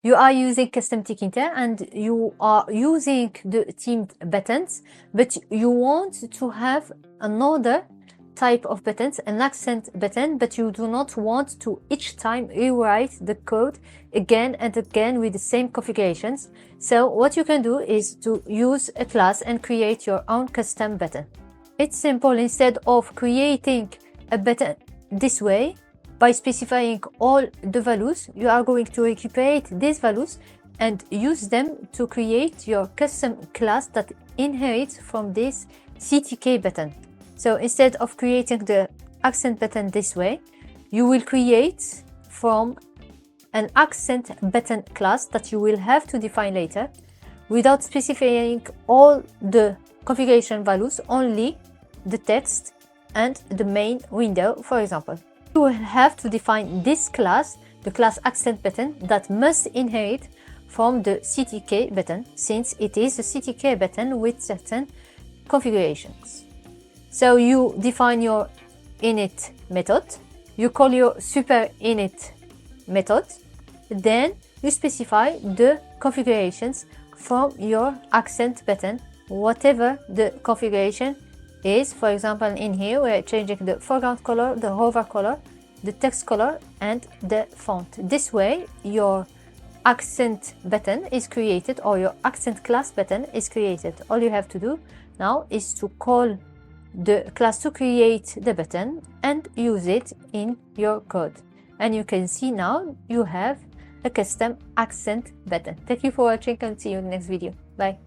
You are using CustomTkinter and you are using the themed buttons, but you want to have another type of buttons, an accent button, but you do not want to each time rewrite the code again and again with the same configurations. So what you can do is to use a class and create your own custom button. It's simple. Instead of creating a button this way, by specifying all the values, you are going to recuperate these values and use them to create your custom class that inherits from this CTK button. So instead of creating the accent button this way, you will create from an accent button class that you will have to define later without specifying all the configuration values, only the text and the main window, for example. You will have to define this class, the class accent button, that must inherit from the CTK button, since it is a CTK button with certain configurations. So you define your init method, you call your super init method, then you specify the configurations from your accent button, whatever the configuration is. For example, in here we're changing the foreground color, the hover color, the text color and the font. This way your accent button is created, or your accent class button is created. All you have to do now is to call the class to create the button and use it in your code. And you can see now you have a custom accent button. Thank you for watching and see you in the next video. Bye.